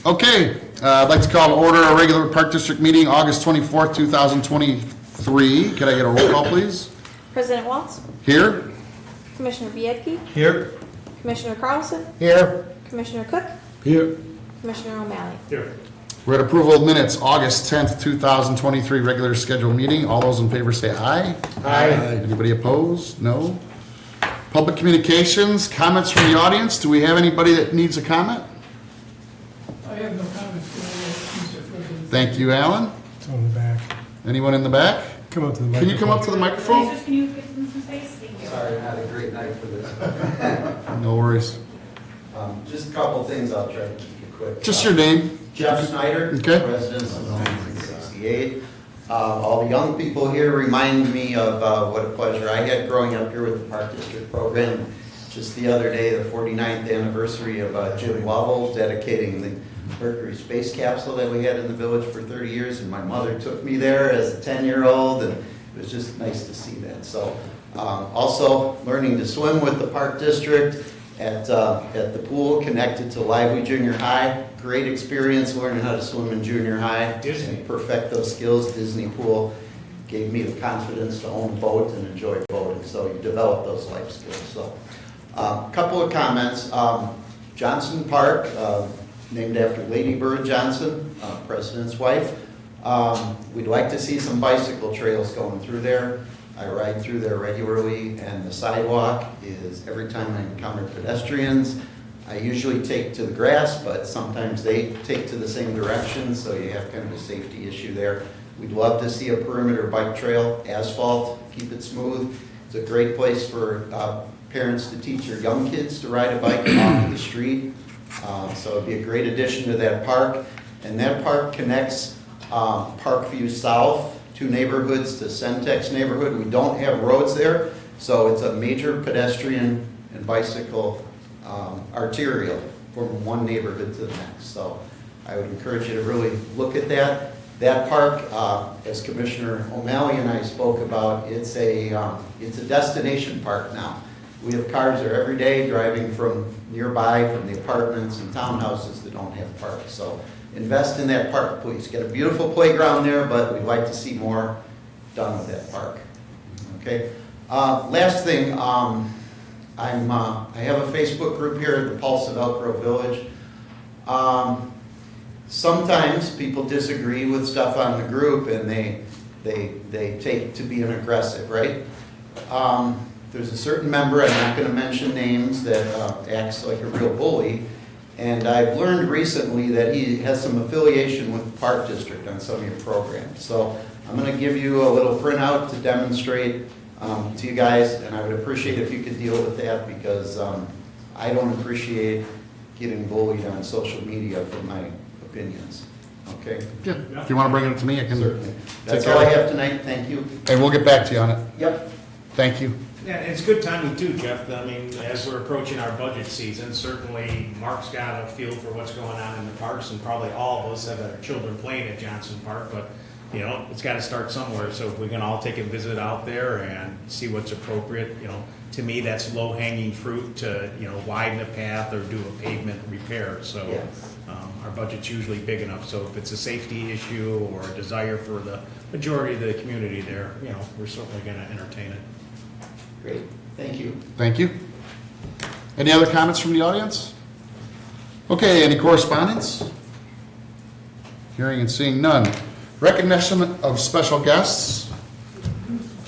Okay, I'd like to call to order our regular Park District meeting, August 24th, 2023. Could I get a roll call, please? President Waltz, Here? Commissioner Biedke, Here. Commissioner Carlson, Here. Commissioner Cook, Here. Commissioner O'Malley. Here. We're at approval of minutes, August 10th, 2023, regular scheduled meeting. All those in favor say aye. Aye. Anybody opposed? No. Public communications, comments from the audience. Do we have anybody that needs a comment? I have no comments, Mr. President. Thank you, Alan. It's on the back. Anyone in the back? Come up to the Can microphone. you come up to the microphone? Just, can you get some space? Thank you. Sorry, not a great night for this. No worries. Just a couple things, I'll try to keep it quick. Just your name. Jeff Snyder, Okay. resident since 1968. All the young people here remind me of what a pleasure I had growing up here with the Park District program. Just the other day, the 49th anniversary of Jim Lovell dedicating the Mercury space capsule that we had in the village for 30 years, and my mother took me there as a 10-year-old, and it was just nice to see that. So, also learning to swim with the Park District at the pool connected to Lively Junior High. Great experience learning how to swim in junior high. Disney. And perfect those skills. Disney pool gave me the confidence to own a boat and enjoy boating. So you develop those life skills. So a couple of comments. Johnson Park, named after Lady Bird Johnson, President's wife. We'd like to see some bicycle trails going through there. I ride through there regularly, and the sidewalk is, every time I encounter pedestrians, I usually take to the grass, but sometimes they take to the same direction, so you have kind of a safety issue there. We'd love to see a perimeter bike trail, asphalt, keep it smooth. It's a great place for parents to teach their young kids to ride a bike off the street. So it'd be a great addition to that park. And that park connects Parkview South, two neighborhoods, to Centex neighborhood. We don't have roads there, so it's a major pedestrian and bicycle arterial from one neighborhood to the next. So I would encourage you to really look at that. That park, as Commissioner O'Malley and I spoke about, it's a destination park now. We have cars there every day driving from nearby, from the apartments and townhouses that don't have parks. So invest in that park, please. Get a beautiful playground there, but we'd like to see more done with that park. Okay. Last thing, I have a Facebook group here at the Pulse of Elk Grove Village. Sometimes people disagree with stuff on the group, and they take to being aggressive, right? There's a certain member, I'm not going to mention names, that acts like a real bully. And I've learned recently that he has some affiliation with the Park District on some of your programs. So I'm going to give you a little printout to demonstrate to you guys, and I would appreciate if you could deal with that, because I don't appreciate getting bullied on social media for my opinions. Okay? Yeah. If you want to bring it to me, I can. Certainly. That's care all I of it. have tonight. Thank you. And we'll get back to you on it. Yep. Thank you. Yeah, it's good timing too, Jeff. I mean, as we're approaching our budget season, certainly Mark's got a feel for what's going on in the parks, and probably all of us have our children playing at Johnson Park, but, you know, it's got to start somewhere. So if we can all take a visit out there and see what's appropriate, you know, to me, that's low-hanging fruit to, you know, widen a path or do a pavement repair. So Yes. our budget's usually big enough. So if it's a safety issue or a desire for the majority of the community there, you know, we're certainly going to entertain it. Great. Thank you. Thank you. Any other comments from the audience? Okay, any correspondence? Hearing and seeing none. Recognition of special guests.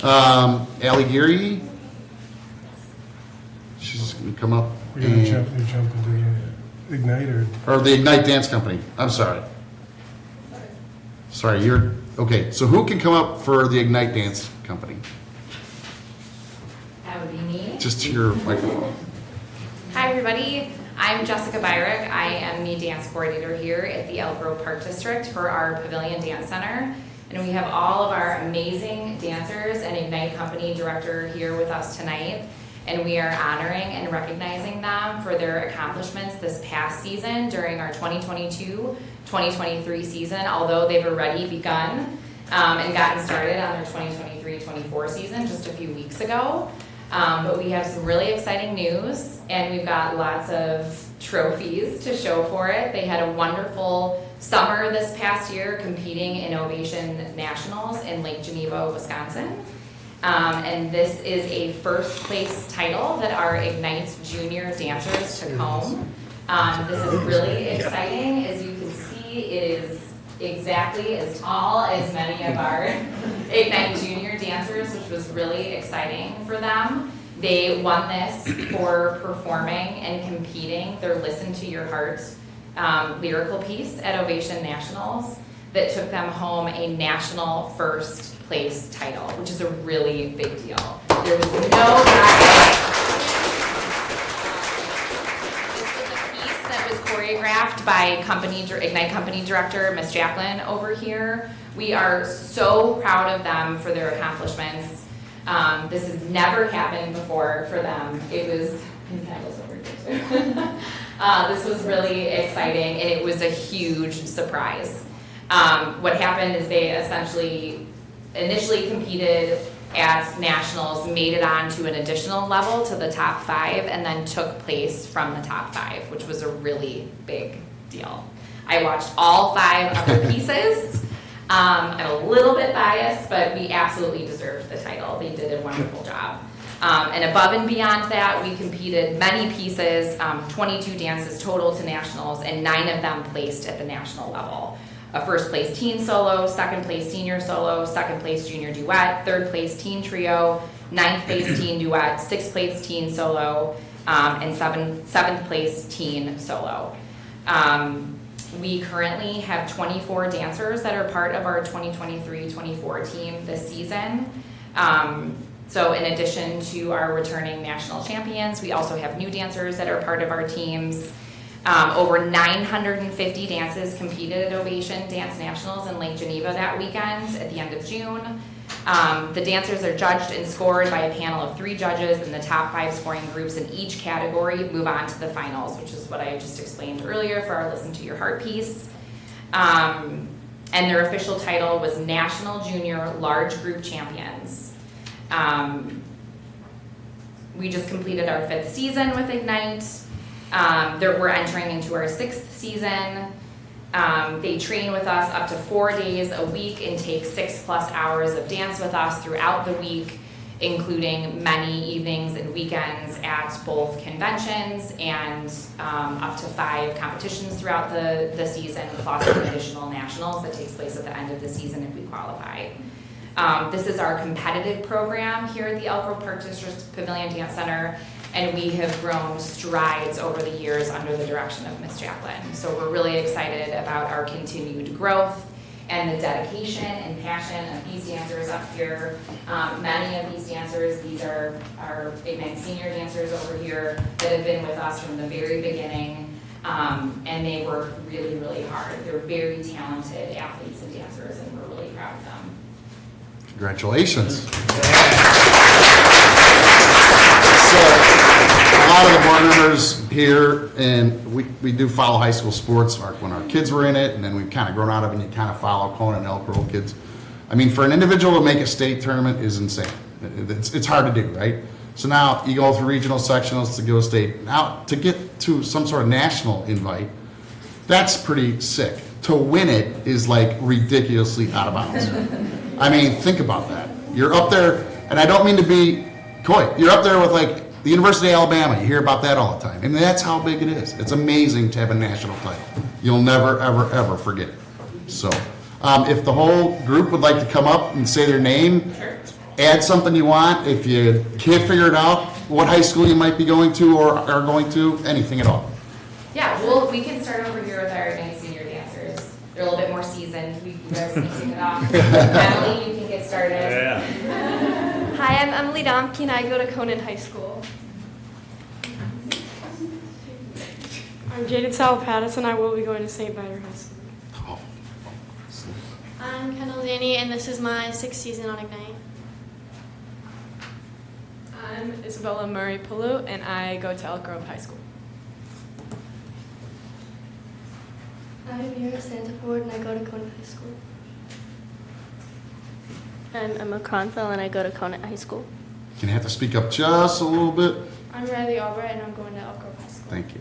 Allie Geary. She's going to come up. We're going to and- jump into the Ignite, or Or the Ignite Dance Company. I'm sorry. Sorry, you're, okay, so who can come up for the Ignite Dance Company? That would be me. Just to your microphone. Hi, everybody. I'm Jessica Byrick. I am the dance coordinator here at the Elk Grove Park District for our Pavilion Dance Center. And we have all of our amazing dancers and Ignite Company director here with us tonight. And we are honoring and recognizing them for their accomplishments this past season during our 2022-2023 season, although they've already begun and gotten started on their 2023-24 season just a few weeks ago. But we have some really exciting news, and we've got lots of trophies to show for it. They had a wonderful summer this past year competing in Ovation Nationals in Lake Geneva, Wisconsin. And this is a first place title that our Ignite Junior dancers took home. This is really exciting. As you can see, it is exactly as tall as many of our Ignite Junior dancers, which was really exciting for them. They won this for performing and competing their Listen to Your Heart lyrical piece at Ovation Nationals that took them home a national first place title, which is a really big deal. There was no that was choreographed by Ignite Company Director, Miss Jacqueline over here. We are so proud of them for their accomplishments. This has never happened before for them. It was, over here too. This was really exciting, and it was a huge surprise. What happened is they initially competed at nationals, made it on to an additional level to the top 5, and then took place from the top 5, which was a really big deal. I watched all 5 other pieces. I'm a little bit biased, but we absolutely deserved the title. They did a wonderful job. And above and beyond that, we competed many pieces, 22 dances total to nationals, and 9 of them placed at the national level. A first place teen solo, second place senior solo, second place junior duet, third place teen trio, 9th place teen duet, 6th place teen solo, and 7th place teen solo. We currently have 24 dancers that are part of our 2023-24 team this season. So in addition to our returning national champions, we also have new dancers that are part of our teams. Over 950 dances competed at Ovation Dance Nationals in Lake Geneva that weekend at the end of June. The dancers are judged and scored by a panel of 3 judges, and the top 5 scoring groups in each category move on to the finals, which is what I just explained earlier for our Listen to Your Heart piece. And their official title was National Junior Large Group Champions. We just completed our 5th season with Ignite. We're entering into our 6th season. They train with us up to 4 days a week and take 6+ hours of dance with us throughout the week, including many evenings and weekends at both conventions and up to 5 competitions throughout the season, plus an additional nationals that takes place at the end of the season if we qualify. This is our competitive program here at the Elk Grove Park District Pavilion Dance Center, and we have grown strides over the years under the direction of Ms. Jacqueline. So we're really excited about our continued growth and the dedication and passion of these dancers up here. Many of these dancers, these are our Ignite senior dancers over here that have been with us from the very beginning, and they work really, really hard. They're very talented athletes and dancers, and we're really proud of them. Congratulations. So, a lot of the board members here, and we do follow high school sports when our kids were in it, and then we've kind of grown out of it, and you kind of follow Kona and Elk Grove kids. I mean, for an individual to make a state tournament is insane. It's hard to do, right? So now you go through regional sectionals to go state. Now to get to some sort of national invite, that's pretty sick. To win it is like ridiculously out of bounds. I mean, think about that. You're up there, and I don't mean to be coy. You're up there with like the University of Alabama. You hear about that all the time. I mean, that's how big it is. It's amazing to have a national title. You'll never, ever, ever forget it. So, if the whole group would like to come up and say their name, Sure. add something you want. If you can't figure it out, what high school you might be going to or are going to, anything at all. Yeah, well, we can start over here with our Ignite senior dancers. They're a little bit more seasoned. You guys can take it off. Emily, you can get started. Yeah. Hi, I'm Emily Domke, and I go to Conan High School. I'm Jaden Salapatis, and I will be going to St. Viator High School. Oh. I'm Kendall Zaney, and this is my 6th season on Ignite. I'm Isabella Murray Palu, and I go to Elk Grove High School. I'm Mira Santaford, and I go to Conant High School. I'm Emma Cronfell, and I go to Conant High School. Can you have to speak up just a little bit? I'm Riley Albright, and I'm going to Elk Grove High School. Thank you.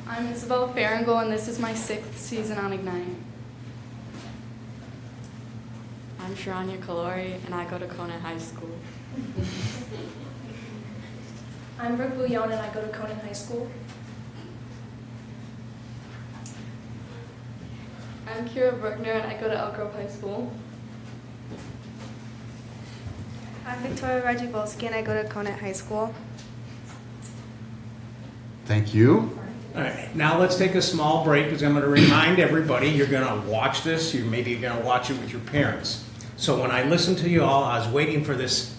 I'm Isabella Farringle, and this is my 6th season on Ignite. I'm Sharanya Kalori, and I go to Conant High School. I'm Brooke Bouillon, and I go to Conant High School. I'm Kira Bruckner, and I go to Elk Grove High School. I'm Victoria Radzivolski, and I go to Conant High School. Thank you. All right, now let's take a small break because I'm going to remind everybody you're going to watch this. You're maybe going to watch it with your parents. So when I listened to you all, I was waiting for this.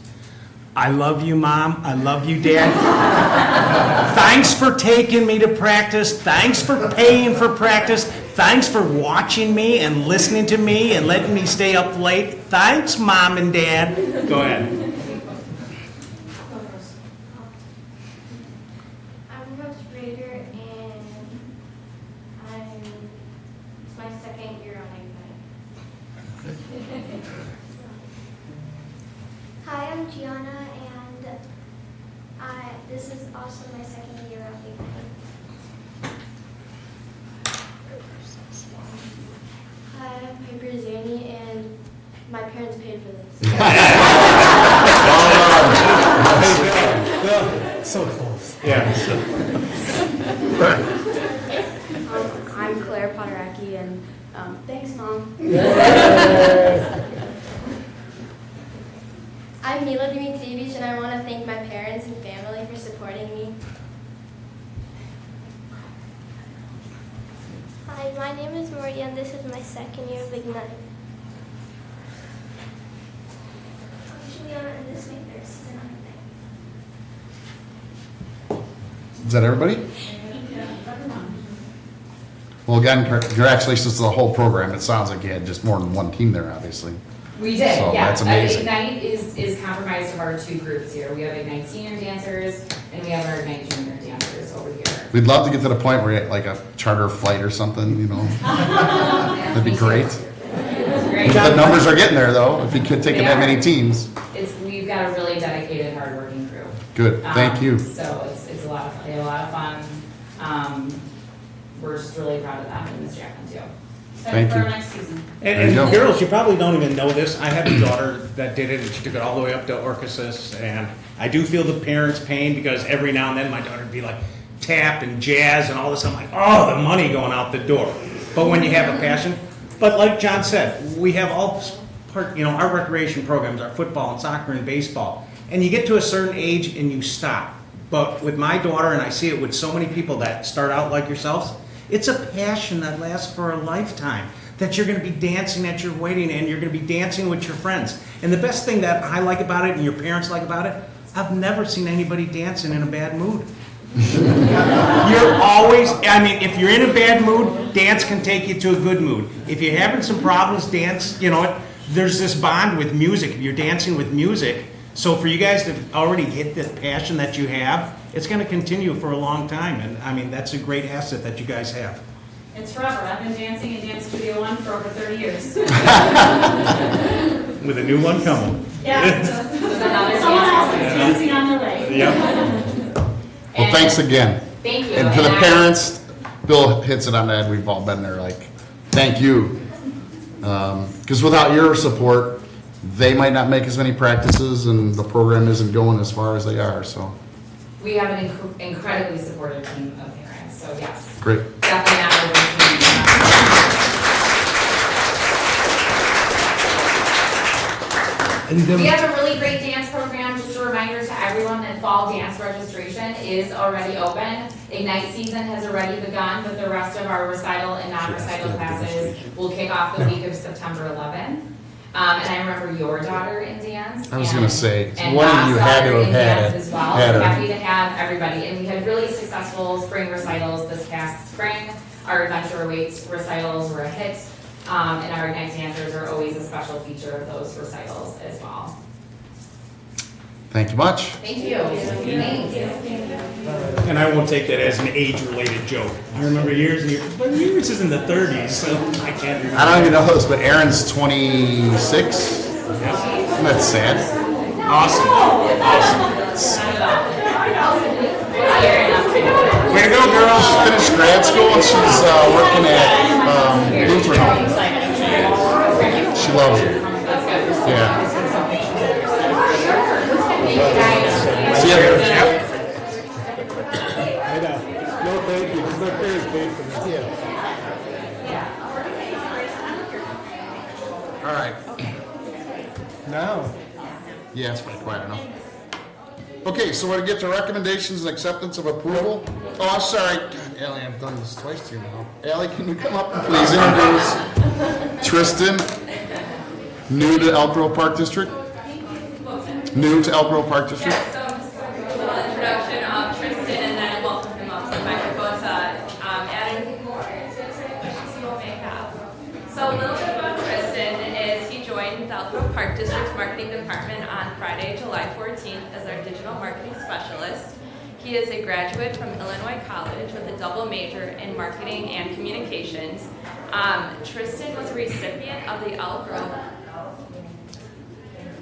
I love you, Mom. I love you, Dad. Thanks for taking me to practice. Thanks for paying for practice. Thanks for watching me and listening to me and letting me stay up late. Thanks, Mom and Dad. Go ahead. I'm Rose Rader, and it's my second year on Ignite. Hi, I'm Gianna, and this is also my second year on Ignite. Hi, I'm Piper Zany, and my parents paid for this. So close. Yeah. I'm Claire Poderacki, and thanks, Mom. I'm Mila Dimitrievich, and I want to thank my parents and family for supporting me. Hi, my name is Maria, and this is my second year of Ignite. I'm Juliana, and this is my third season on Ignite. Is that everybody? Well, again, congratulations to the whole program. It sounds like you had just more than one team there, obviously. We did, So yeah. that's amazing. Ignite is comprised of our 2 groups here. We have Ignite senior dancers, and we have our Ignite junior dancers over here. We'd love to get to the point where you had like a charter flight or something, you know. That'd be great. Great. The numbers are getting there, though, if you could take that many teams. We've got a really dedicated, hardworking crew. Good, thank you. So it's a lot of fun. They have a lot of fun. We're just really proud of them and Ms. Jacqueline too. Thank For you. our next season. There you go. Girls, you probably don't even know this. I have a daughter that did it, and she took it all the way up to Orchesis, and I do feel the parents' pain because every now and then my daughter would be like tap and jazz and all this. I'm like, oh, the money going out the door. But when you have a passion, but like John said, we have all part, our recreation programs, our football and soccer and baseball, and you get to a certain age and you stop. But with my daughter, and I see it with so many people that start out like yourselves, it's a passion that lasts for a lifetime, that you're going to be dancing at your wedding and you're going to be dancing with your friends. And the best thing that I like about it and your parents like about it, I've never seen anybody dancing in a bad mood. You're always, if you're in a bad mood, dance can take you to a good mood. If you're having some problems, dance, there's this bond with music. If you're dancing with music, so for you guys to already hit the passion that you have, it's going to continue for a long time. And that's a great asset that you guys have. It's forever. I've been dancing in Dance Studio One for over 30 years. With a new one coming. Yeah. Someone else is dancing on the way. Yep. Well, thanks again. Thank you. And to the parents, Bill hits it on the head, we've all been there, like, thank you. Because without your support, they might not make as many practices and the program isn't going as far as they are, so. We have an incredibly supportive team of parents, so yes. Great. Definitely not overstating that. We have a really great dance program. Just a reminder to everyone that fall dance registration is already open. Ignite season has already begun, but the rest of our recital and non-recital classes will kick off the week of September 11. And I remember your daughter in dance. I was going to say, and one of you Bob's had to daughter have in had dance it. as well. Had We're her. happy to have everybody. And we had really successful spring recitals this past spring. Our Adventure Awaits recitals were a hit. And our Ignite dancers are always a special feature of those recitals as well. Thank you much. Thank you. Thank you. And I won't take that as an age-related joke. I remember years and years, but yours is in the 30s, so I can't remember. I don't even know this, but Aaron's 26. Isn't that sad? Awesome. Way to go, girls. She finished grad school and she's working at Lutheran Home. She loves it. Yeah. See you later. I know. No, thank you, because my parents paid for this. All right. Now, Yeah, it's pretty quiet enough. Okay, so we're gonna get to recommendations and acceptance of approval. Oh, I'm sorry. God, Allie, I've done this twice to you now. Allie, can you come up and please introduce Tristan, new to Elk Grove Park District? New to Elk Grove Park District? Yeah, so I'm just going to do a little introduction of Tristan and then welcome him up to the microphone to add anything more to questions you all may have. So a little bit about Tristan is he joined the Elk Grove Park District's marketing department on Friday, July 14th as our digital marketing specialist. He is a graduate from Illinois College with a double major in marketing and communications. Tristan was a recipient of the Elk Grove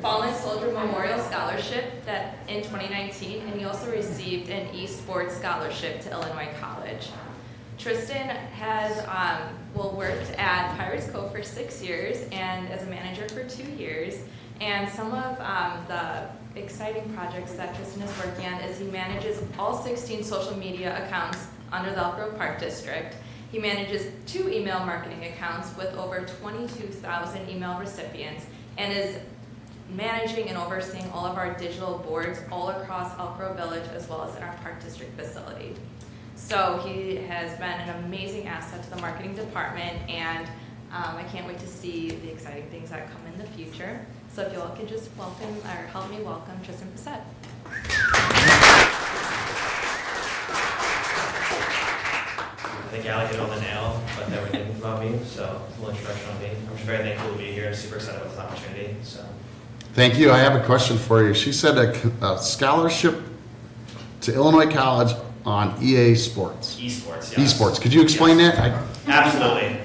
Fallen Soldier Memorial Scholarship that in 2019, and he also received an esports scholarship to Illinois College. Tristan has worked at Pirates Cove for 6 years and as a manager for 2 years. And some of the exciting projects that Tristan is working on is he manages all 16 social media accounts under the Elk Grove Park District. He manages 2 email marketing accounts with over 22,000 email recipients and is managing and overseeing all of our digital boards all across Elk Grove Village as well as in our Park District facility. So he has been an amazing asset to the marketing department, and I can't wait to see the exciting things that come in the future. So if you all can just welcome or help me welcome Tristan Bissett. I think Allie hit on the nail with everything about me, so a little introduction on me. I'm just very thankful to be here and super excited about this opportunity. So, Thank you. I have a question for you. She said a scholarship to Illinois College on EA Sports. esports, yes. Esports. Could you explain Yes. that? Absolutely.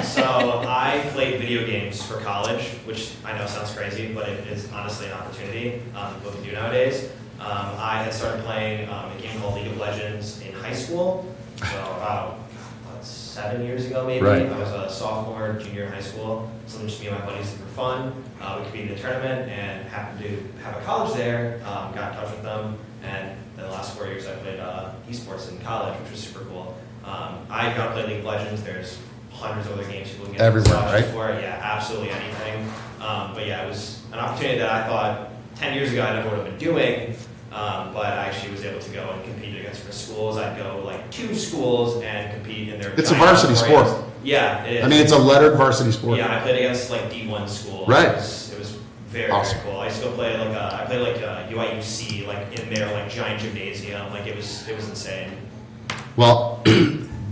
So I played video games for college, which I know sounds crazy, but it is honestly an opportunity what we do nowadays. I had started playing a game called League of Legends in high school, so about 7 years ago maybe. Right. I was a sophomore, junior in high school. Something just me and my buddies did for fun. We competed in a tournament and happened to have a college there. Got in touch with them, and the last 4 years I played esports in college, which was super cool. I got to play League of Legends. There's hundreds of other games people can get Everywhere, scholarships right? for. Yeah, absolutely anything. But yeah, it was an opportunity that I thought 10 years ago I never would have been doing. But I actually was able to go and compete against different schools. I'd go like 2 schools and compete in their. It's a giant varsity auditoriums. sport. Yeah, it is. I mean, it's a lettered varsity sport. Yeah, I played against like D1 schools. Right. It was very, Awesome. very cool. I used to go play like I played like UIUC, like in their like giant gymnasium. Like it was insane. Well,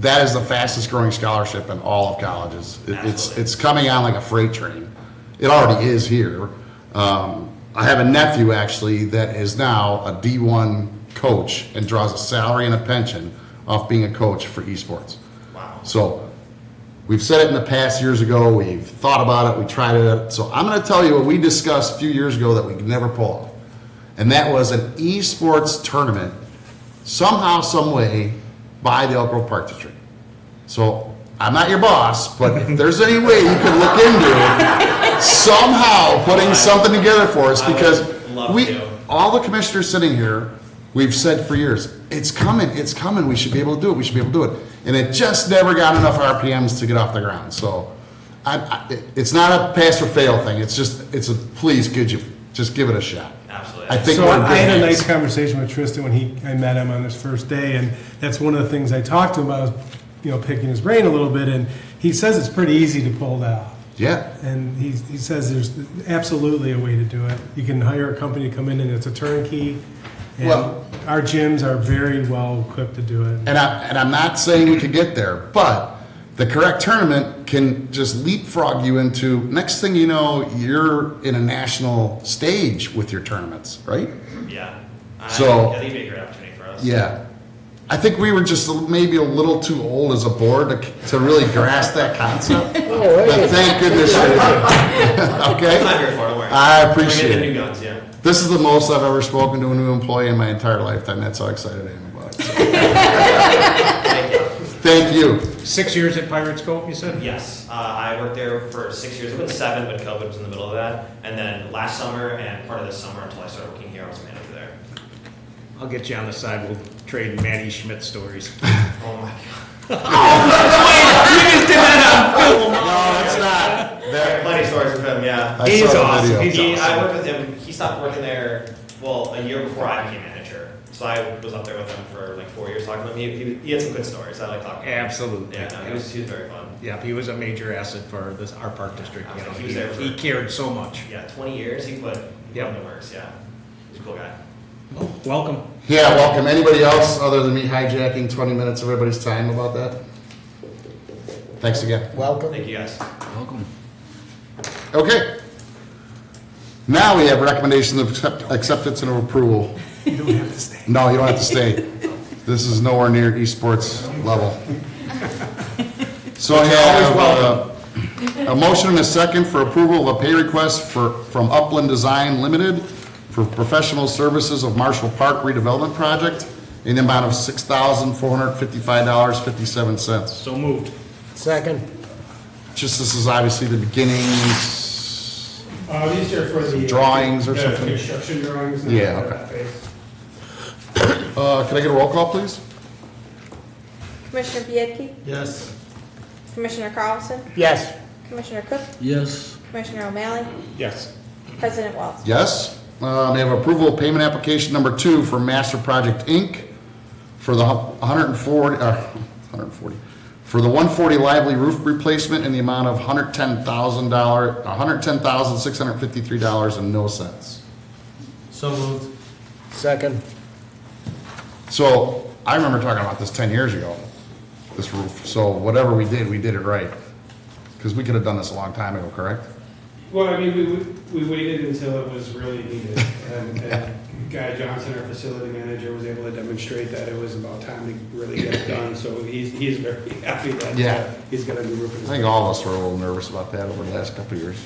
that is the fastest growing scholarship in all of colleges. Absolutely. It's coming on like a freight train. It already is here. I have a nephew actually that is now a D1 coach and draws a salary and a pension off being a coach for esports. Wow. So we've said it in the past years ago. We've thought about it. We tried it. So I'm going to tell you what we discussed a few years ago that we could never pull off. And that was an esports tournament somehow, some way by the Elk Grove Park District. So I'm not your boss, but if there's any way you could look into somehow putting something together for us, because I would love to. all the commissioners sitting here, we've said for years, it's coming, we should be able to do it, And it just never got enough RPMs to get off the ground. So it's not a pass or fail thing. It's a please, could you just give it a shot. Absolutely. I think so we're in good I had a hands. nice conversation with Tristan when I met him on his first day, and that's one of the things I talked to him about, was, picking his brain a little bit, and he says it's pretty easy to pull that off. Yeah. And he says there's absolutely a way to do it. You can hire a company to come in and it's a turnkey. And Well- our gyms are very well equipped to do it. And I'm not saying we could get there, but the correct tournament can just leapfrog you into, next thing you know, you're in a national stage with your tournaments, right? Yeah. I So- think it'd be a great opportunity for us. Yeah. I think we were just maybe a little too old as a board to really grasp that concept. But thank goodness you're here. Okay? I'm here for it, don't worry. I appreciate Bring in the it. new guns, yeah. This is the most I've ever spoken to a new employee in my entire lifetime. That's how excited I am about it. So. Thank you. Thank you. 6 years at Pirates Cove, you said? Yes, I worked there for 6 years. It was 7, but COVID was in the middle of that. And then last summer and part of this summer until I started working here, I was manager there. I'll get you on the side. We'll trade Matty Schmidt stories. Oh my god. No, it's not. There are plenty of stories with him, yeah. I He's saw the awesome. video. He's I worked with him, he stopped working there, well, a year before I became manager. So I was up there with him for like 4 years talking to him. He had some good stories. I like talking to him. Absolutely. Yeah, no, he was very fun. Yeah, he was a major asset for our park district. You know, He was there for- he cared so much. Yeah, 20 years he put Yep. in the works, yeah. He's a cool guy. Welcome. Yeah, welcome. Anybody else other than me hijacking 20 minutes of everybody's time about that? Thanks again. Welcome. Thank you guys. Welcome. Okay. Now we have recommendations of acceptance and approval. You don't have to stay. No, you don't have to stay. This is nowhere near esports level. So I have a motion and a second for approval of a pay request from Upland Design Limited for professional services of Marshall Park redevelopment project in the amount of $6,455.57. So moved. Second. Just this is obviously the beginnings. These are for the. Drawings or something? Construction drawings. Yeah, okay. Can I get a roll call, please? Commissioner Biedke, Yes. Commissioner Carlson, Yes. Commissioner Cook, Yes. Commissioner O'Malley, Yes. President Walz. Yes. May I have approval of payment application number 2 for Master Project Inc. for the 140, for the 140 Lively roof replacement in the amount of $110,653 and no cents. So moved. Second. So I remember talking about this 10 years ago, this roof. So whatever we did it right. Because we could have done this a long time ago, correct? Well, I mean, we waited until it was really needed, and Guy Johnson, our facility manager, was able to demonstrate that it was about time to really get it done, so he's very happy that he's got a new roof in I his think all of us were a little nervous about that over the last couple of years.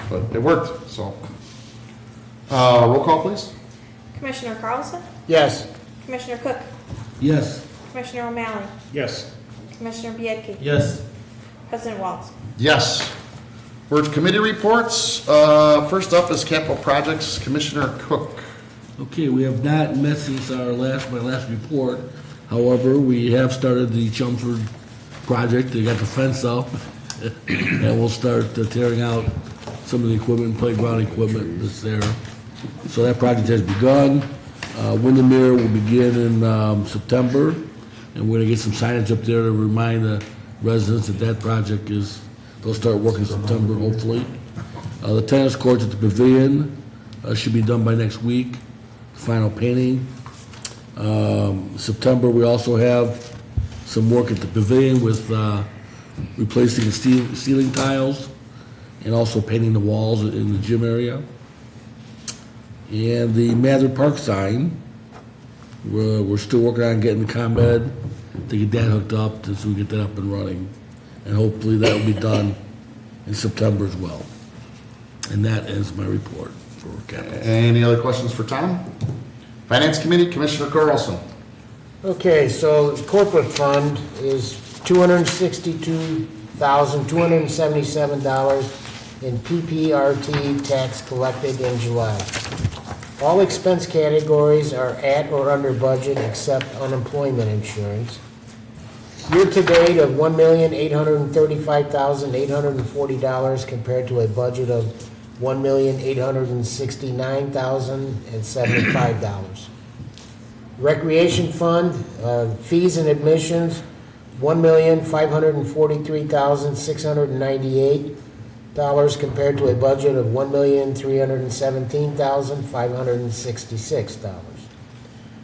But it worked, so. Roll call, please. Commissioner Carlson, Yes. Commissioner Cook, Yes. Commissioner O'Malley, Yes. Commissioner Biedke, Yes. President Walz. Yes. We're at committee reports. First up is capital projects, Commissioner Cook. Okay, we have not met since my last report. However, we have started the Chelmsford project. They got the fence up, and we'll start tearing out some of the equipment, playground equipment that's there. So that project has begun. Windermere will begin in September, and we're gonna get some signage up there to remind the residents that project is, they'll start working September, hopefully. The tennis courts at the pavilion should be done by next week, final painting. September, we also have some work at the pavilion with replacing the ceiling tiles and also painting the walls in the gym area. And the Mather Park sign, we're still working on getting the ComEd to get that hooked up, so we get that up and running. And hopefully that will be done in September as well. And that ends my report for capital. Any other questions for Tom? Finance Committee, Commissioner Carlson. Okay, so the corporate fund is $262,277 in PPRT tax collected in July. All expense categories are at or under budget except unemployment insurance. Year-to-date of $1,835,840 compared to a budget of $1,869,075. Recreation fund, fees and admissions, $1,543,698 compared to a budget of $1,317,566.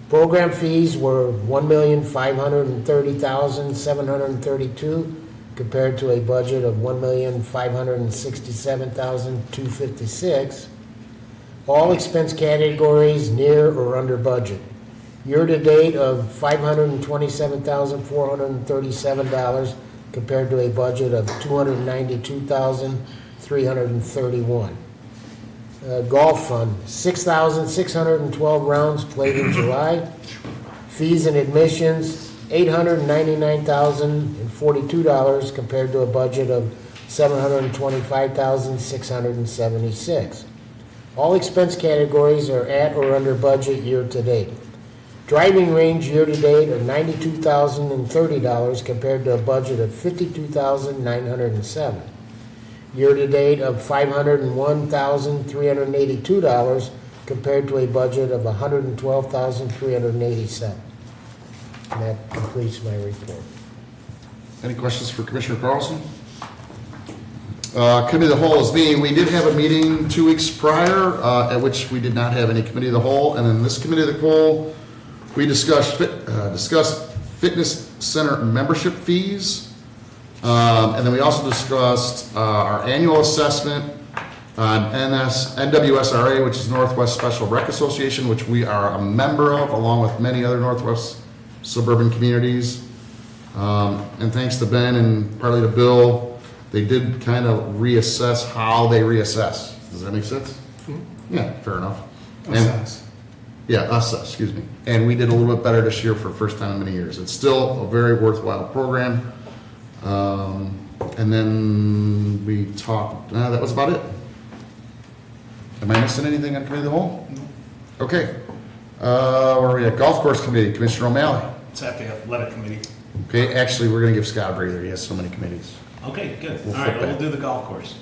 Program fees were $1,530,732 compared to a budget of $1,567,256. All expense categories near or under budget. Year-to-date of $527,437 compared to a budget of $292,331. Golf Fund, 6,612 rounds played in July. Fees and admissions, $899,042 compared to a budget of $725,676. All expense categories are at or under budget year to date. Driving range year to date are $92,030 compared to a budget of $52,907. Year to date of $501,382 compared to a budget of $112,387. And that completes my report. Any questions for Commissioner Carlson? Committee of the Whole is me. We did have a meeting 2 weeks prior, at which we did not have any Committee of the Whole. And in this Committee of the Whole, we discussed fitness center membership fees. And then we also discussed our annual assessment on NWSRA, which is Northwest Special Rec Association, which we are a member of, along with many other Northwest suburban communities. And thanks to Ben and partly to Bill, they did kind of reassess how they reassess. Does that make sense? Mm-hmm. Yeah, fair enough. Assess. Excuse me. And we did a little bit better this year for the first time in many years. It's still a very worthwhile program. And then we talked, that was about it. Am I missing anything on Committee of the Whole? No. Okay. Where are we at? Golf Course Committee, Commissioner O'Malley. It's at the Athletic Committee. Okay, actually, we're going to give Scott a breather. He has so many committees. Okay, good. We'll All right, flip well, back. we'll do the golf course.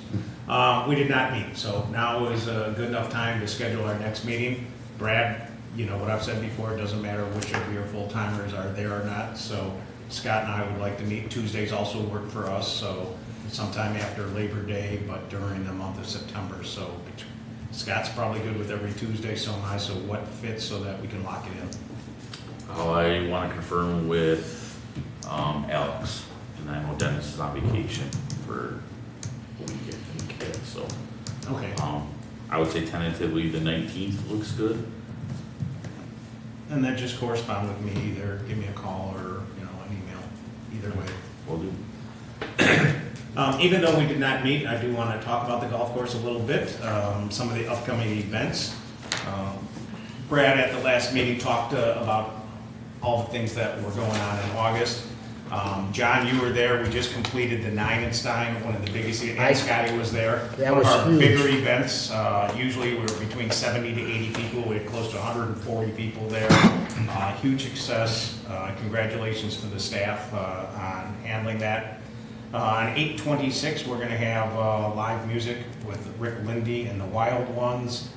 We did not meet, so now is a good enough time to schedule our next meeting. Brad, you know what I've said before, it doesn't matter which of your full-timers are there or not, so Scott and I would like to meet. Tuesdays also work for us, so sometime after Labor Day, but during the month of September, so Scott's probably good with every Tuesday, so am I, so what fits so that we can lock it in? I want to confirm with Alex, and I know Dennis is on vacation for a weekend, so. Okay. I would say tentatively the 19th looks good. And then just correspond with me, either give me a call or, an email, either way. Will do. Even though we did not meet, I do want to talk about the golf course a little bit, some of the upcoming events. Brad at the last meeting talked about all the things that were going on in August. John, you were there. We just completed the Nienstein, one of the biggest, and Scotty was there. That was our huge. bigger events. Usually we're between 70 to 80 people. We had close to 140 people there. Huge success. Congratulations to the staff on handling that. On 8/26, we're going to have live music with Rick Lindy and the Wild Ones.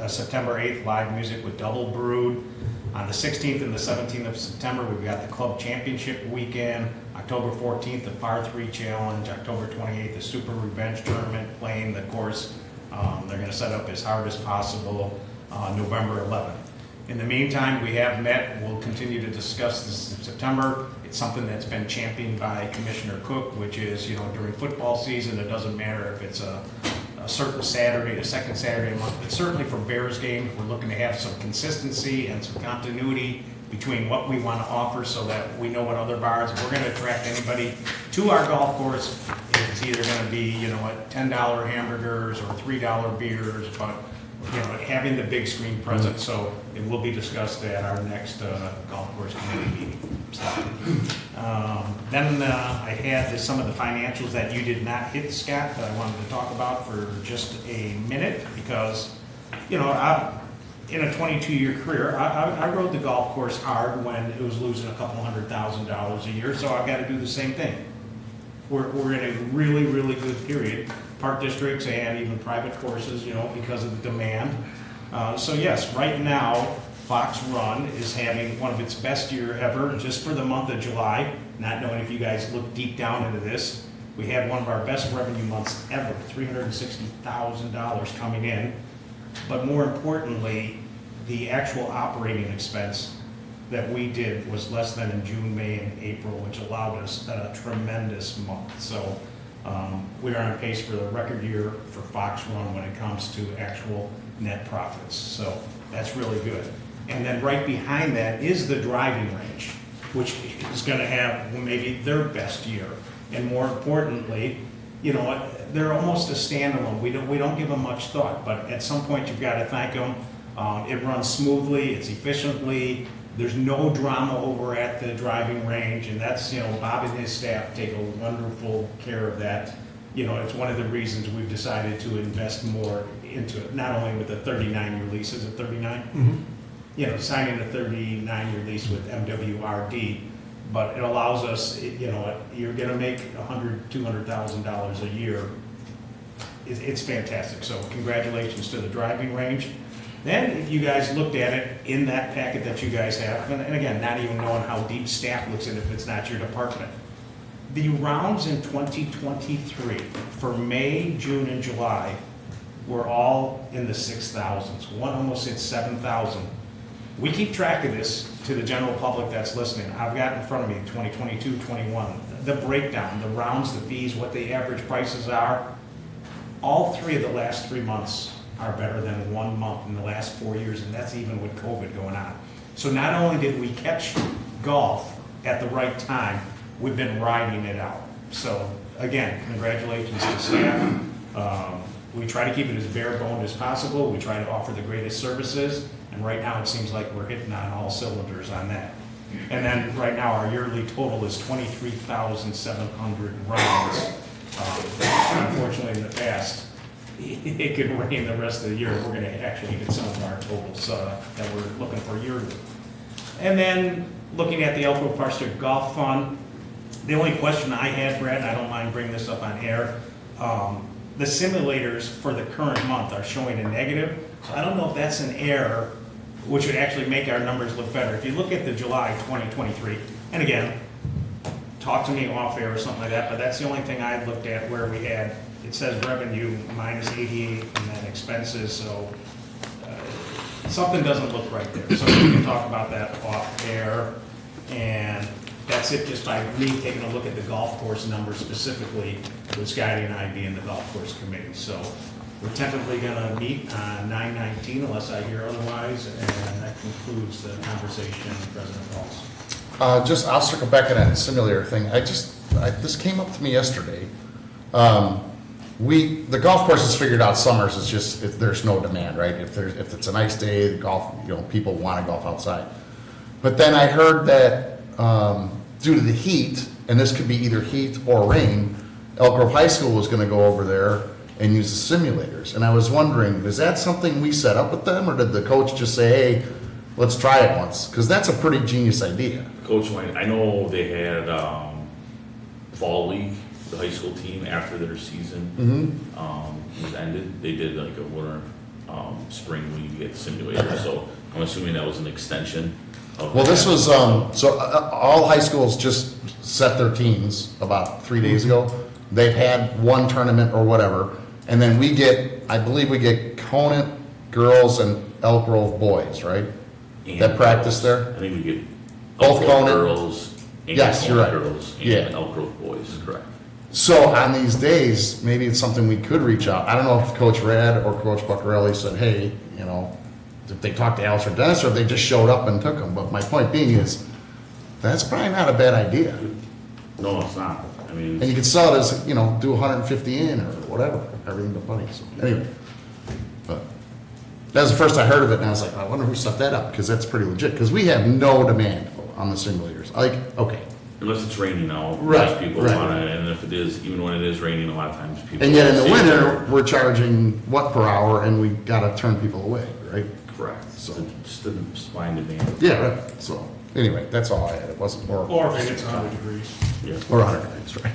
September 8th, live music with Double Brood. On the 16th and the 17th of September, we've got the Club Championship weekend. October 14th, the Par 3 Challenge. October 28th, the Super Revenge Tournament, playing the course. They're going to set up as hard as possible. November 11th. In the meantime, we have met. We'll continue to discuss this in September. It's something that's been championed by Commissioner Cook, which is, during football season, it doesn't matter if it's a certain Saturday, the second Saturday a month, but certainly for Bears game, we're looking to have some consistency and some continuity between what we want to offer so that we know what other bars, if we're going to attract anybody to our golf course, it's either going to be, $10 hamburgers or $3 beers, but, having the big screen present, so it will be discussed at our next golf course committee meeting. So, then I had some of the financials that you did not hit, Scott, that I wanted to talk about for just a minute because, in a 22-year career, I rode the golf course hard when it was losing a couple $100,000 a year, so I've got to do the same thing. We're in a really, really good period, park districts and even private courses, because of the demand. So yes, right now, Fox Run is having one of its best year ever, just for the month of July. Not knowing if you guys look deep down into this, we had one of our best revenue months ever, $360,000 coming in. But more importantly, the actual operating expense that we did was less than in June, May, and April, which allowed us a tremendous month. So we are on pace for the record year for Fox Run when it comes to actual net profits. So that's really good. And then right behind that is the driving range, which is going to have maybe their best year. And more importantly, they're almost a standalone. We don't give them much thought, but at some point you've got to thank them. It runs smoothly, it's efficiently. There's no drama over at the driving range, and that's, Bob and his staff take a wonderful care of that. It's one of the reasons we've decided to invest more into it, not only with the 39-year lease, is it 39? Signing a 39-year lease with MWRD, but it allows us, you're gonna make $100,000, $200,000 a year. It's fantastic, so congratulations to the driving range. Then, if you guys looked at it in that packet that you guys have, and again, not even knowing how deep staff looks at it if it's not your department, the rounds in 2023 for May, June, and July were all in the 6,000s. One almost hit 7,000. We keep track of this to the general public that's listening. I've got in front of me 2022, 21, the breakdown, the rounds, the fees, what the average prices are. All three of the last 3 months are better than 1 month in the last 4 years, and that's even with COVID going on. So not only did we catch golf at the right time, we've been riding it out. So again, congratulations to staff. We try to keep it as bare boned as possible. We try to offer the greatest services, and right now it seems like we're hitting on all cylinders on that. And then right now our yearly total is 23,700 rounds. Unfortunately, in the past, it could rain the rest of the year. We're going to actually hit some of our totals that we're looking for yearly. And then looking at the Elk Grove Park District Golf Fund, the only question I had, Brad, and I don't mind bringing this up on air, the simulators for the current month are showing a negative. So I don't know if that's an error, which would actually make our numbers look better. If you look at the July 2023, and again, talk to me off air or something like that, but that's the only thing I looked at where we had, it says revenue minus 88 and then expenses, so something doesn't look right there. So we can talk about that off air. And that's it, just by me taking a look at the golf course numbers specifically, with Scotty and I being the golf course committee. So we're tentatively gonna meet on 9/19 unless I hear otherwise, and that concludes the conversation, President Walz. I'll circle back on that simulator thing. This came up to me yesterday. The golf course has figured out summers is just, if there's no demand, right? If it's a nice day, golf, people want to golf outside. But then I heard that due to the heat, and this could be either heat or rain, Elk Grove High School was going to go over there and use the simulators. And I was wondering, is that something we set up with them, or did the coach just say, hey, let's try it once? Because that's a pretty genius idea. Coach Wayne, I know they had fall league, the high school team, after their season was ended. They did like a winter, spring league at simulator. So I'm assuming that was an extension. Well, this was, all high schools just set their teams about 3 days ago. They've had one tournament or whatever, and then I believe we get Conant girls and Elk Grove boys, right? And that practice there? I think we get both Conant girls and yes, you're right. girls and yeah. Elk Grove boys, correct. So on these days, maybe it's something we could reach out. I don't know if Coach Rad or Coach Buccarelli said, hey, if they talked to Alice or Dennis, or if they just showed up and took them. But my point being is, that's probably not a bad idea. No, it's not. I mean, and you could sell it as, do 150 in or whatever, everything but money. So anyway, but that was the first I heard of it, and I was like, I wonder who set that up, because that's pretty legit. Because we have no demand on the simulators. Okay. Unless it's raining out, right, most people want it, and if it is, even when it is raining, a lot of times people. And yet in the winter, we're charging what per hour, and we got to turn people away, right? Correct. So just the supply and demand. Yeah, right. So anyway, that's all I had. It wasn't more. Or if it's 100 degrees. Yeah. Or 100 degrees, right?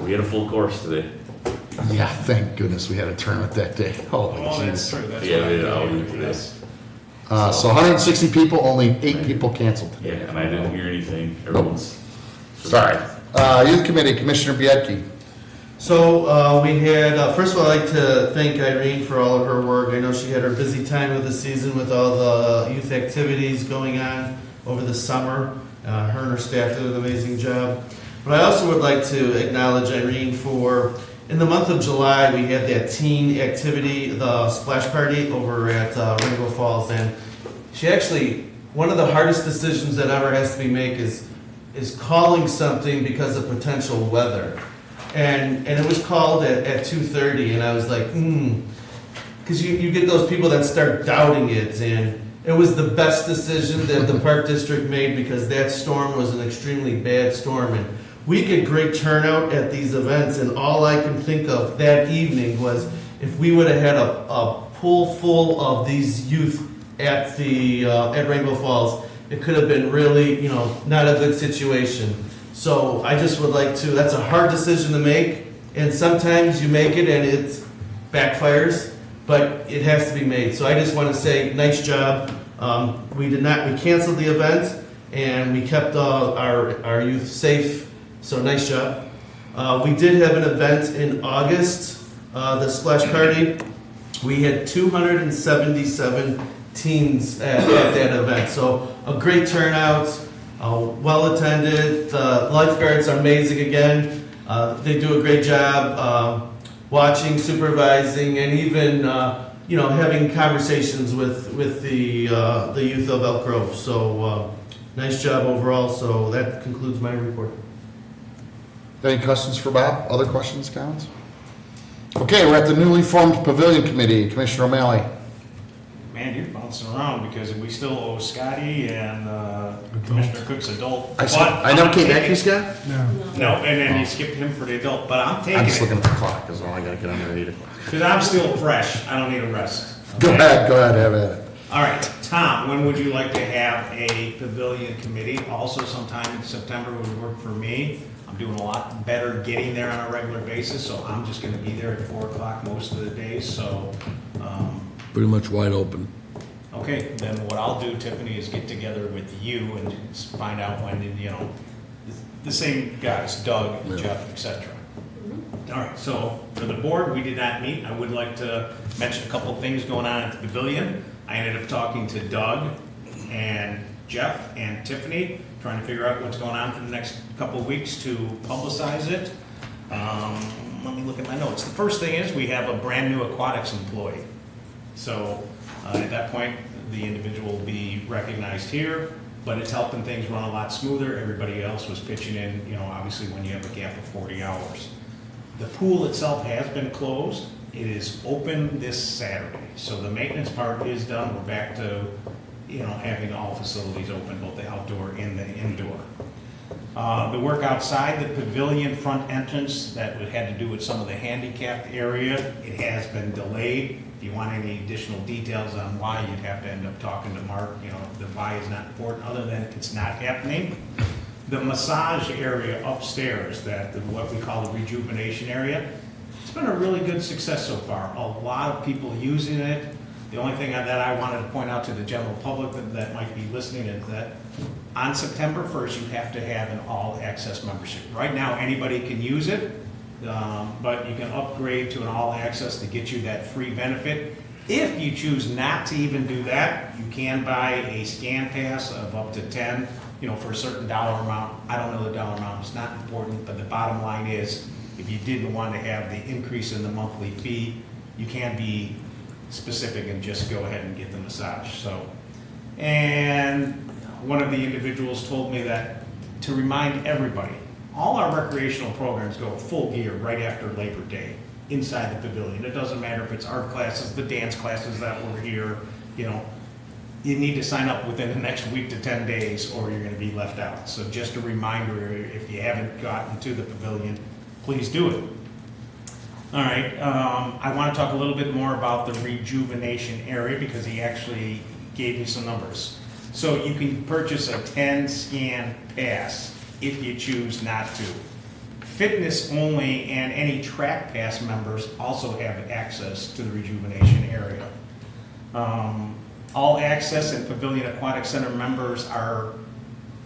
We had a full course today. Yeah, thank goodness we had a tournament that day. Holy Oh, jeez. that's true. That's Yeah, what we I had all did. of today. So 160 people, only 8 people canceled Yeah, today. and I didn't hear anything. Everyone's. Sorry. Youth Committee, Commissioner Biedke. So we had, first of all, I'd like to thank Irene for all of her work. I know she had her busy time of the season with all the youth activities going on over the summer. Her and her staff did an amazing job. But I also would like to acknowledge Irene for, in the month of July, we had that teen activity, the splash party over at Rainbow Falls. And she actually, one of the hardest decisions that ever has to be made is calling something because of potential weather. and it was called at 2:30, and I was like, because you get those people that start doubting it, and it was the best decision that the Park District made because that storm was an extremely bad storm, and we get great turnout at these events, and all I can think of that evening was if we would have had a pool full of these youth at the at Rainbow Falls, it could have been really, not a good situation. So I just would like to, that's a hard decision to make, and sometimes you make it and it backfires, but it has to be made. So I just want to say, nice job. We canceled the event, and we kept our youth safe, so nice job. We did have an event in August, the splash party. We had 277 teens at that event, so a great turnout, well attended. The lifeguards are amazing again. They do a great job watching, supervising, and even having conversations with the youth of Elk Grove. So nice job overall. So that concludes my report. Any questions for Bob? Other questions, comments? Okay, we're at the newly formed Pavilion Committee. Commissioner O'Malley. Man, you're bouncing around because we still owe Scotty and Commissioner Cook's adult. I never came back to you, Scott? No, and then you skipped him for the adult, but I'm taking I'm just it. looking at the clock, is all I gotta get under 8 o'clock. Because I'm still fresh. I don't need a rest. Go ahead, have at it. All right, Tom, when would you like to have a pavilion committee? Also sometime in September would work for me. I'm doing a lot better getting there on a regular basis, so I'm just gonna be there at 4 o'clock most of the days, so. Pretty much wide open. Okay, then what I'll do, Tiffany, is get together with you and find out when, the same guys, Doug, Jeff, etc. All right, so for the board, we did not meet. I would like to mention a couple of things going on at the pavilion. I ended up talking to Doug and Jeff and Tiffany, trying to figure out what's going on for the next couple of weeks to publicize it. Let me look at my notes. The first thing is we have a brand new aquatics employee. So at that point, the individual will be recognized here, but it's helping things run a lot smoother. Everybody else was pitching in, obviously when you have a gap of 40 hours. The pool itself has been closed. It is open this Saturday. So the maintenance part is done. We're back to, having all facilities open, both the outdoor and the indoor. The work outside the pavilion front entrance that had to do with some of the handicapped area, it has been delayed. If you want any additional details on why, you'd have to end up talking to Mark. The why is not important, other than it's not happening. The massage area upstairs, what we call the rejuvenation area, it's been a really good success so far. A lot of people using it. The only thing that I wanted to point out to the general public that might be listening is that on September 1st, you have to have an all-access membership. Right now, anybody can use it. But you can upgrade to an all-access to get you that free benefit. If you choose not to even do that, you can buy a scan pass of up to 10, for a certain dollar amount. I don't know the dollar amount, it's not important, but the bottom line is, if you didn't want to have the increase in the monthly fee, you can be specific and just go ahead and get the massage. So, and one of the individuals told me that to remind everybody, all our recreational programs go full gear right after Labor Day inside the pavilion. It doesn't matter if it's art classes, the dance classes that were here, you need to sign up within the next week to 10 days or you're going to be left out. So just a reminder, if you haven't gotten to the pavilion, please do it. All right, I want to talk a little bit more about the rejuvenation area because he actually gave me some numbers. So you can purchase a 10 scan pass if you choose not to. Fitness only and any track pass members also have access to the rejuvenation area. All access and Pavilion Aquatic Center members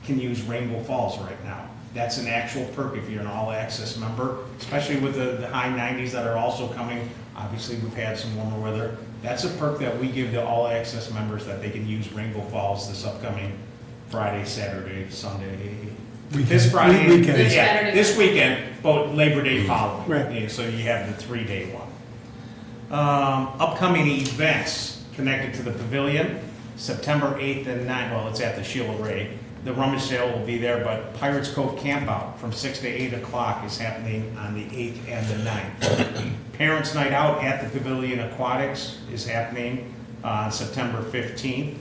can use Rainbow Falls right now. That's an actual perk if you're an all access member, especially with the high 90s that are also coming. Obviously, we've had some warmer weather. That's a perk that we give to all access members, that they can use Rainbow Falls this upcoming Friday, Saturday, Sunday. This Friday, this weekend, but Labor Day following. Right. Yeah, so you have the 3-day one. Upcoming events connected to the pavilion, September 8th and 9th, well, it's at the Sheila Ray. the rummage sale will be there, but Pirates Cove Campout from 6 to 8 o'clock is happening on the 8th and the 9th. Parents' Night Out at the Pavilion Aquatics is happening on September 15th.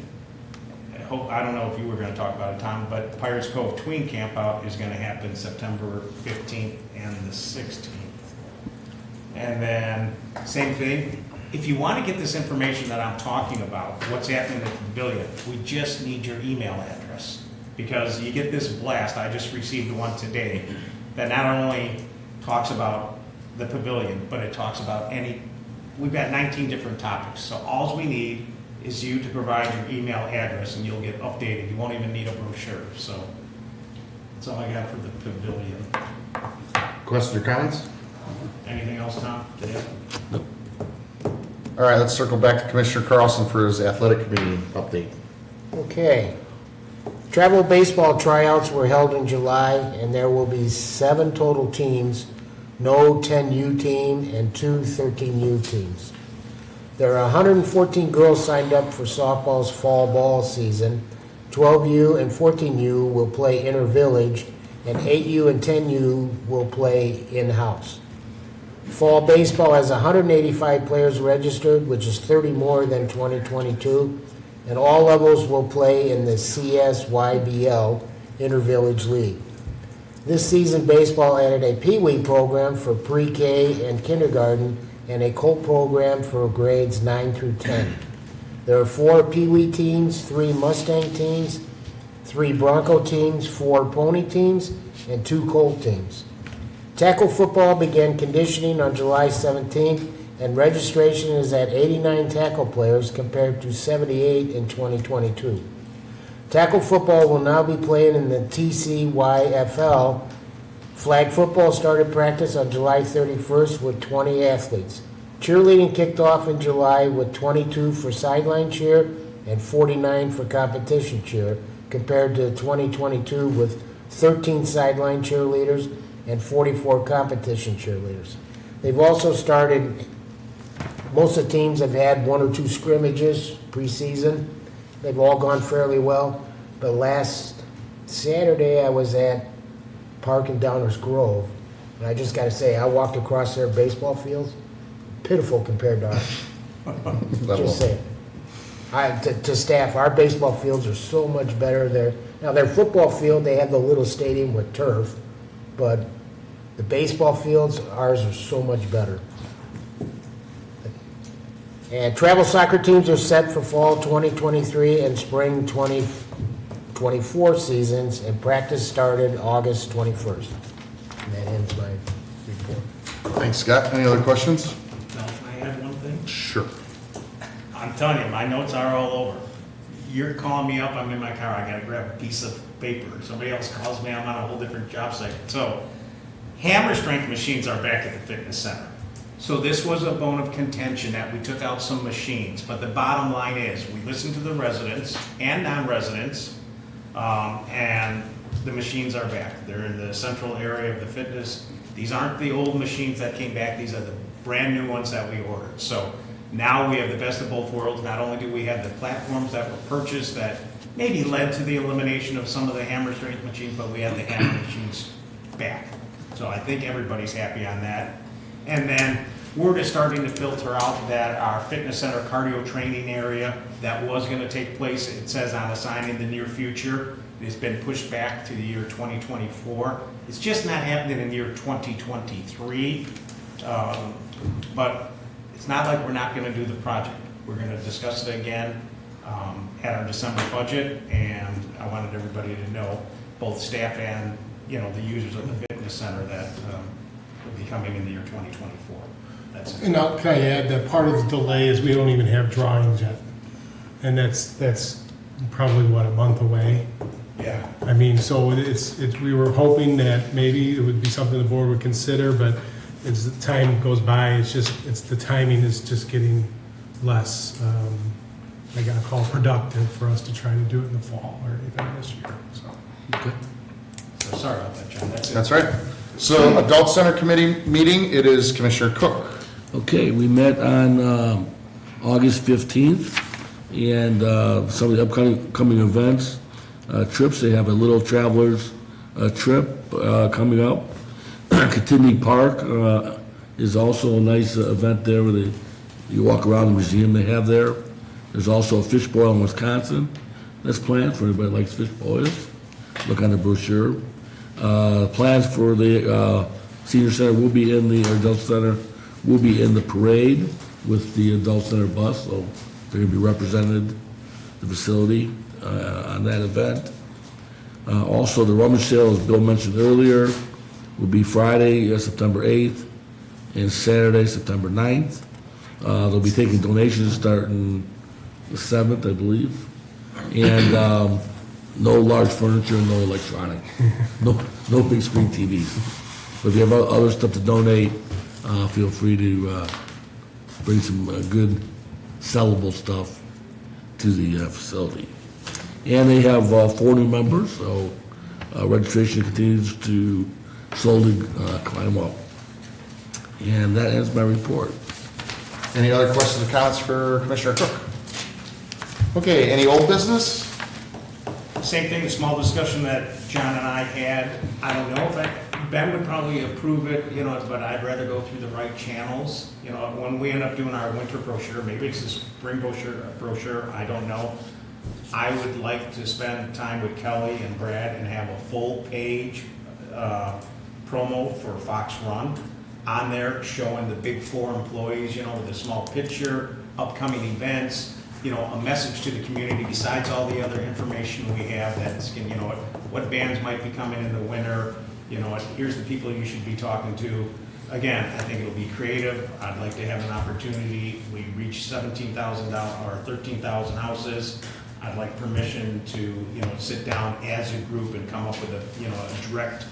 I don't know if you were going to talk about it, Tom, but Pirates Cove Tween Campout is going to happen September 15th and the 16th. And then, same thing, if you want to get this information that I'm talking about, what's happening at the pavilion, we just need your email address. Because you get this blast, I just received one today, that not only talks about the pavilion, but it talks about we've got 19 different topics. So all we need is you to provide your email address and you'll get updated. You won't even need a brochure. So that's all I got for the pavilion. Questions or comments? Anything else, Tom, today? All right, let's circle back to Commissioner Carlson for his athletic committee update. Okay. Travel baseball tryouts were held in July, and there will be 7 total teams, no 10U team and 2 13U teams. There are 114 girls signed up for softball's fall ball season. 12U and 14U will play inter-village, and 8U and 10U will play in-house. Fall baseball has 185 players registered, which is 30 more than 2022, and all levels will play in the CSYBL Inter-Village League. This season, baseball added a Pee Wee program for pre-K and kindergarten and a Colt program for grades 9 through 10. There are 4 Pee Wee teams, 3 Mustang teams, 3 Bronco teams, 4 Pony teams, and 2 Colt teams. Tackle football began conditioning on July 17th, and registration is at 89 tackle players compared to 78 in 2022. Tackle football will now be playing in the TCYFL. Flag football started practice on July 31st with 20 athletes. Cheerleading kicked off in July with 22 for sideline cheer and 49 for competition cheer, compared to 2022 with 13 sideline cheerleaders and 44 competition cheerleaders. They've also started, most of the teams have had 1 or 2 scrimmages preseason. They've all gone fairly well. But last Saturday I was at Park and Downers Grove, and I just got to say, I walked across their baseball fields, pitiful compared to ours. Just saying. To staff, our baseball fields are so much better there. Now, their football field, they have the little stadium with turf, but the baseball fields, ours are so much better. And travel soccer teams are set for fall 2023 and spring 2024 seasons, and practice started August 21st. And that ends my report. Thanks, Scott. Any other questions? Now, can I add one thing? Sure. I'm telling you, my notes are all over. You're calling me up, I'm in my car, I gotta grab a piece of paper. Somebody else calls me, I'm on a whole different job site. So, hammer strength machines are back at the fitness center. So this was a bone of contention that we took out some machines, but the bottom line is, we listened to the residents and non-residents, and the machines are back. They're in the central area of the fitness. These aren't the old machines that came back, these are the brand new ones that we ordered. So now we have the best of both worlds. Not only do we have the platforms that were purchased that maybe led to the elimination of some of the hammer strength machines, but we have the hammer machines back. So I think everybody's happy on that. And then word is starting to filter out that our fitness center cardio training area that was going to take place, it says on a sign, in the near future, it has been pushed back to the year 2024. It's just not happening in the year 2023. But it's not like we're not going to do the project. We're going to discuss it again at our December budget, and I wanted everybody to know, both staff and the users of the fitness center, that will be coming in the year 2024. That's it. And now, can I add that part of the delay is we don't even have drawings yet, and that's probably a month away. Yeah. I mean, so it's we were hoping that maybe it would be something the board would consider, but as the time goes by, it's the timing is just getting less. I gotta call it productive for us to try to do it in the fall or anything this year. So. Okay. So sorry about that, John. That's it. That's right. So, Adult Center Committee meeting, it is Commissioner Cook. Okay, we met on August 15th, and some of the upcoming events. trips. They have a Little Travelers trip coming up. Kittini Park is also a nice event there where you walk around the museum they have there. There's also a fish boil in Wisconsin that's planned for anybody that likes fish boils. Look on the brochure. Plans for the senior center will be in the adult center, will be in the parade with the adult center bus, so they're going to be represented, the facility on that event. Also, the rummage sale, as Bill mentioned earlier, will be Friday, September 8th, and Saturday, September 9th. They'll be taking donations starting the 7th, I believe. And no large furniture, no electronic, no big screen TVs. But if you have other stuff to donate, feel free to bring some good sellable stuff to the facility. And they have 4 new members, so registration continues to slowly climb up. And that ends my report. Any other questions or comments for Commissioner Cook? Okay, any old business? Same thing, the small discussion that John and I had. I don't know if Ben would probably approve it, but I'd rather go through the right channels. When we end up doing our winter brochure, maybe it's a spring brochure, I don't know. I would like to spend time with Kelly and Brad and have a full page promo for Fox Run on there showing the big 4 employees, with a small picture, upcoming events, a message to the community besides all the other information we have that's, what bands might be coming in the winter, here's the people you should be talking to. Again, I think it'll be creative. I'd like to have an opportunity. We reached 17,000 or 13,000 houses. I'd like permission to, sit down as a group and come up with a direct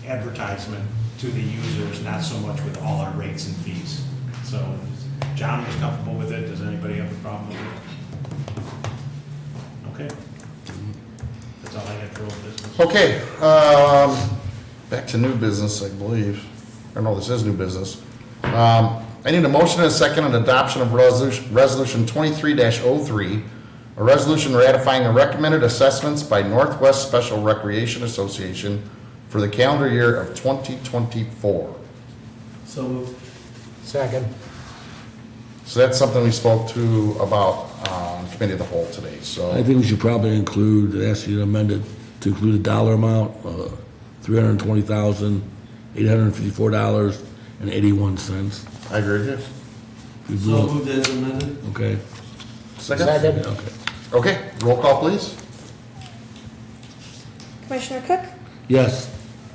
advertisement to the users, not so much with all our rates and fees. So John was comfortable with it. Does anybody have a problem with it? Okay. That's all I had for old business. Okay, back to new business, I believe. Or no, this is new business. I need a motion and a second on adoption of resolution 23-03, a resolution ratifying the recommended assessments by Northwest Special Recreation Association for the calendar year of 2024. So moved. Second. So that's something we spoke to about on committee of the whole today, so. I think we should probably ask you to amend it to include a dollar amount, $320,854.81. I agree with you. So moved as amended. Okay. Second? Okay. Okay, roll call, please. Commissioner Cook? Yes.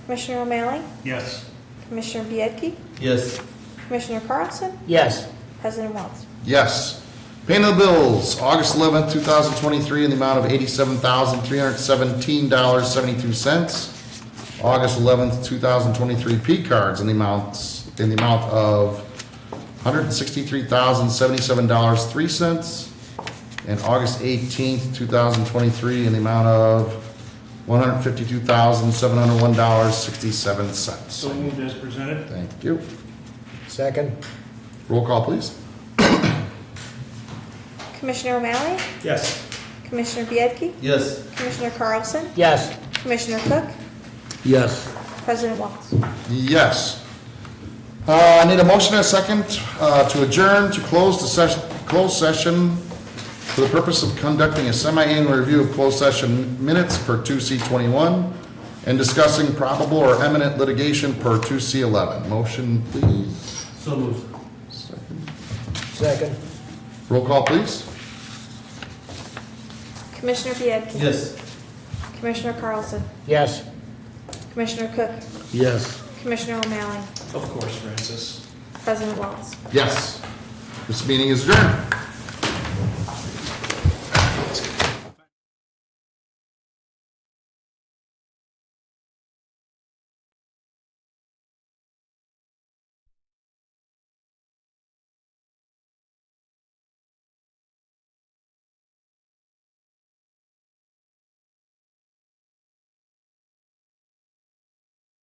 Commissioner O'Malley? Yes. Commissioner Biedke? Yes. Commissioner Carlson? Yes. President Walz? Yes. Payment of bills, August 11th, 2023, in the amount of $87,317.72. August 11th, 2023, P cards in the amount of $163,077.03. And August 18th, 2023, in the amount of $152,701.67. So moved as presented. Thank you. Second. Roll call, please. Commissioner O'Malley? Yes. Commissioner Biedke? Yes. Commissioner Carlson? Yes. Commissioner Cook? Yes. President Walz? Yes. I need a motion and a second to adjourn to closed session for the purpose of conducting a semi-annual review of closed session minutes per 2C21 and discussing probable or imminent litigation per 2C11. Motion, please. So moved. Second. Roll call, please. Commissioner Biedke? Yes. Commissioner Carlson? Yes. Commissioner Cook? Yes. Commissioner O'Malley? Of course, Francis. President Walz? Yes. This meeting is adjourned.